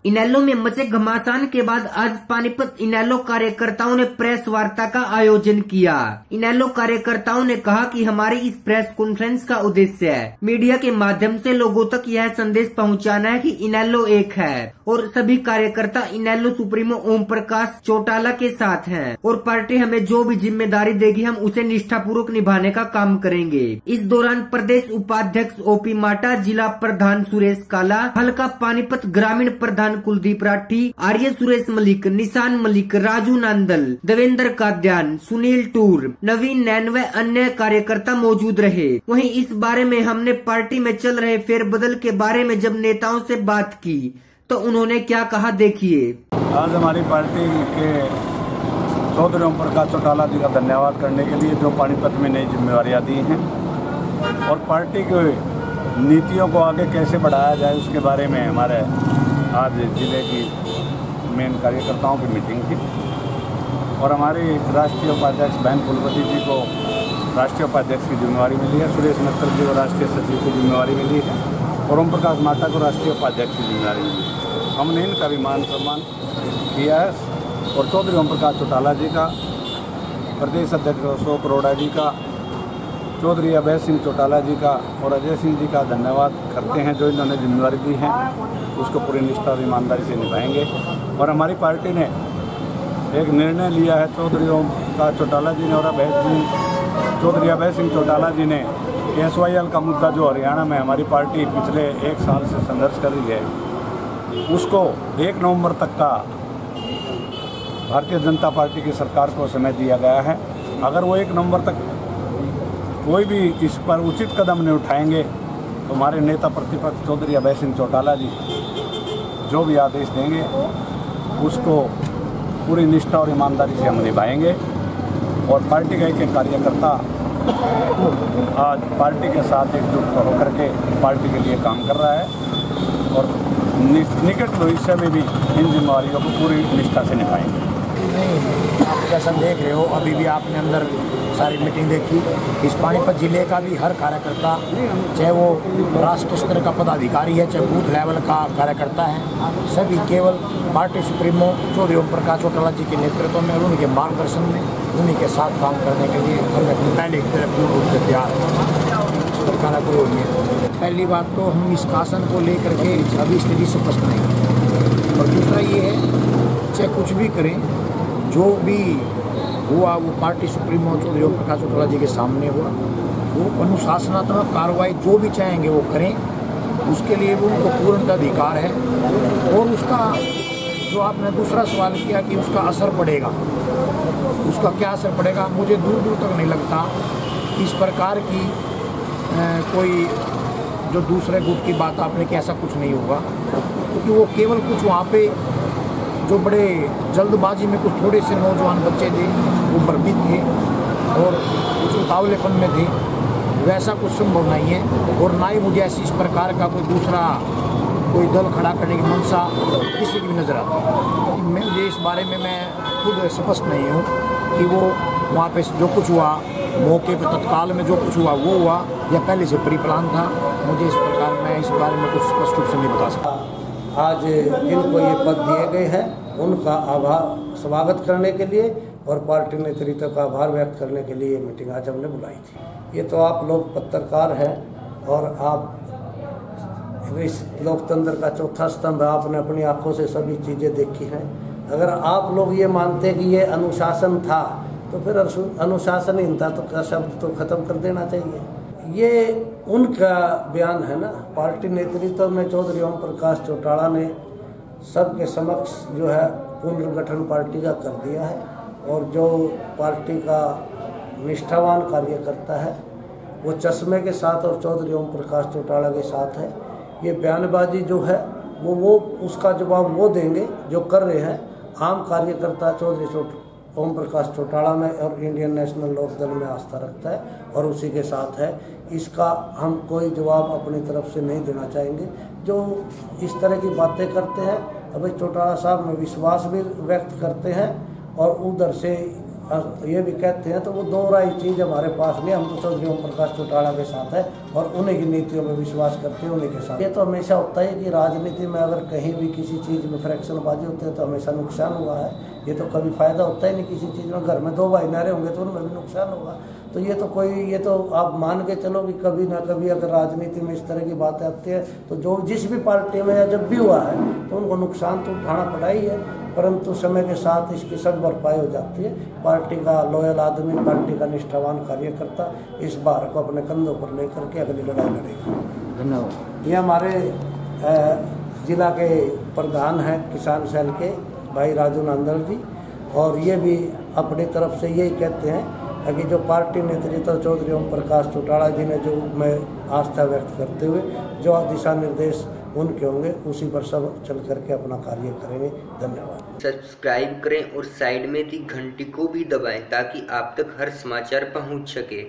इनेलो में मचे घमासान के बाद आज पानीपत इनेलो कार्यकर्ताओं ने प्रेस वार्ता का आयोजन किया। इनेलो कार्यकर्ताओं ने कहा कि हमारी इस प्रेस कॉन्फ्रेंस का उद्देश्य है मीडिया के माध्यम से लोगों तक यह संदेश पहुंचाना है कि इनेलो एक है और सभी कार्यकर्ता इनेलो सुप्रीमो ओम प्रकाश चौटाला के साथ हैं और पार्टी हमें जो भी जिम्मेदारी देगी हम उसे निष्ठापूर्वक निभाने का काम करेंगे। इस दौरान प्रदेश उपाध्यक्ष ओपी माटा, जिला प्रधान सुरेश काला, हल्का पानीपत ग्रामीण प्रधान कुलदीप राठी, आर्य सुरेश मलिक, निशान मलिक, राजू नांदल, देवेंद्र काद्यान, सुनील टूर, नवीन नैन व अन्य कार्यकर्ता मौजूद रहे। वहीं इस बारे में हमने पार्टी में चल रहे फेरबदल के बारे में जब नेताओं से बात की तो उन्होंने क्या कहा, देखिए। आज हमारी पार्टी के चौधरी ओम प्रकाश चौटाला जी का धन्यवाद करने के लिए जो पानीपत में नई जिम्मेवारियां दी हैं और पार्टी के नीतियों को आगे कैसे बढ़ाया जाए उसके बारे में हमारे आज जिले की मेन कार्यकर्ताओं की मीटिंग थी और हमारी राष्ट्रीय उपाध्यक्ष बहन कुलपति जी को राष्ट्रीय उपाध्यक्ष की जिम्मेवारी मिली है, सुरेश मित्तल जी को राष्ट्रीय सचिव की जिम्मेवारी मिली है और ओम प्रकाश माटा को राष्ट्रीय उपाध्यक्ष की जिम्मेवारी मिली है। हमने इनका भी मान सम्मान किया है और चौधरी ओम प्रकाश चौटाला जी का, प्रदेश अध्यक्ष अशोक अरोड़ा जी का, चौधरी अभय सिंह चौटाला जी का और अजय सिंह जी का धन्यवाद करते हैं जो इन्होंने जिम्मेवारी दी है उसको पूरी निष्ठा और ईमानदारी से निभाएंगे। और हमारी पार्टी ने एक निर्णय लिया है, चौधरी ओम प्रकाश चौटाला जी ने और चौधरी अभय सिंह चौटाला जी ने KSYL का मुद्दा जो हरियाणा में हमारी पार्टी पिछले 1 साल से संघर्ष कर रही है उसको 1 नवंबर तक का भारतीय जनता पार्टी की सरकार को समय दिया गया है। अगर वो 1 नवंबर तक कोई भी इस पर उचित कदम नहीं उठाएंगे तो हमारे नेता प्रतिपक्ष चौधरी अभय सिंह चौटाला जी जो भी आदेश देंगे उसको पूरी निष्ठा और ईमानदारी से हम निभाएंगे। और पार्टी का एक कार्यकर्ता आज पार्टी के साथ एकजुट होकर के पार्टी के लिए काम कर रहा है और निकट भविष्य में भी इन जिम्मेवारियों को पूरी निष्ठा से निभाएंगे। नहीं, आप जैसा देख रहे हो अभी भी आपने अंदर सारी मीटिंग देखी। इस पानीपत जिले का भी हर कार्यकर्ता, चाहे वो राष्ट्रीय स्तर का पदाधिकारी है चाहे बूथ लेवल का कार्यकर्ता है, सभी केवल पार्टी सुप्रीमो चौधरी ओम प्रकाश चौटाला जी के नेतृत्व में और उनके मार्गदर्शन में उन्हीं के साथ काम करने के लिए हम पहले की तरह पूर्ण रूप से तैयार है। इस प्रकार कोई नहीं है। पहली बात तो हम इस शासन को लेकर के अभी स्थिति स्पष्ट नहीं है और दूसरा ये है चाहे कुछ भी करें जो भी हुआ वो पार्टी सुप्रीमो चौधरी ओम प्रकाश चौटाला जी के सामने हुआ, वो अनुशासनात्मक कार्रवाई जो भी चाहेंगे वो करें, उसके लिए भी उनको पूर्ण अधिकार है। और उसका जो आपने दूसरा सवाल किया कि उसका असर पड़ेगा, उसका क्या असर पड़ेगा, मुझे दूर दूर तक नहीं लगता इस प्रकार की कोई जो दूसरे गुट की बात आपने कि ऐसा कुछ नहीं होगा, क्योंकि वो केवल कुछ वहाँ पे जो बड़े जल्दबाजी में कुछ थोड़े से नौजवान बच्चे थे वो भ्रमित थे और कुछ उतावलेपन में थे, वैसा कुछ संभव नहीं है। और ना ही मुझे ऐसी इस प्रकार का कोई दूसरा कोई दल खड़ा करने की मंशा किसी की भी नज़र आती है। मुझे इस बारे में मैं खुद स्पष्ट नहीं हूँ कि वो वहाँ पे जो कुछ हुआ मौके पे तत्काल में जो कुछ हुआ वो हुआ या पहले से प्री प्लान था, मुझे इस प्रकार मैं इस बारे में कुछ स्पष्ट रूप से नहीं बता सकता। आज जिनको ये पद दिए गए हैं उनका आभार स्वागत करने के लिए और पार्टी नेतृत्व का आभार व्यक्त करने के लिए मीटिंग आज हमने बुलाई थी। ये तो आप लोग पत्रकार हैं और आप इस लोकतंत्र का चौथा स्तंभ, आपने अपनी आंखों से सभी चीज़ें देखी हैं। अगर आप लोग ये मानते कि ये अनुशासन था तो फिर अनुशासनहीनता तो का शब्द तो खत्म कर देना चाहिए। ये उनका बयान है ना, पार्टी नेतृत्व में चौधरी ओम प्रकाश चौटाला ने सबके समक्ष जो है पुनर्गठन पार्टी का कर दिया है और जो पार्टी का निष्ठावान कार्यकर्ता है वो चश्मे के साथ और चौधरी ओम प्रकाश चौटाला के साथ है। ये बयानबाजी जो है वो उसका जवाब वो देंगे जो कर रहे हैं। आम कार्यकर्ता चौधरी ओम प्रकाश चौटाला में और इंडियन नेशनल लोकदल में आस्था रखता है और उसी के साथ है। इसका हम कोई जवाब अपनी तरफ से नहीं देना चाहेंगे। जो इस तरह की बातें करते हैं अभी चौटाला साहब में विश्वास भी व्यक्त करते हैं और उधर से ये भी कहते हैं तो वो दोहराई चीज़ हमारे पास नहीं। हम तो चौधरी ओम प्रकाश चौटाला के साथ है और उन्हीं की नीतियों में विश्वास करते हैं, उन्हीं के साथ। ये तो हमेशा होता है कि राजनीति में अगर कहीं भी किसी चीज़ में फ्रैक्शनबाजी होती है तो हमेशा नुकसान हुआ है। ये तो कभी फायदा होता ही नहीं किसी चीज़ में। घर में 2 भाई नारे होंगे तो उनमें भी नुकसान होगा। तो ये तो आप मान के चलो कि कभी ना कभी अगर राजनीति में इस तरह की बातें आती है तो जो जिस भी पार्टी में या जब भी हुआ है तो उनको नुकसान तो उठाना पड़ा ही है, परंतु समय के साथ इसकी सब भरपाई हो जाती है। पार्टी का लॉयल आदमी, पार्टी का निष्ठावान कार्यकर्ता इस बार को अपने कंधों पर लेकर के अगली लड़ाई लड़ेगा। धन्यवाद। ये हमारे जिला के प्रधान हैं किसान सेल के भाई राजू नांदड़ जी, और ये भी अपनी तरफ से यही कहते हैं कि जो पार्टी नेतृत्व चौधरी ओम प्रकाश चौटाला जी ने जो मैं आस्था व्यक्त करते हुए जो दिशा निर्देश उनके होंगे उसी पर सब चल करके अपना कार्य करेंगे। धन्यवाद। सब्सक्राइब करें और साइड में दी घंटी को भी दबाएं ताकि आप तक हर समाचार पहुंच सके।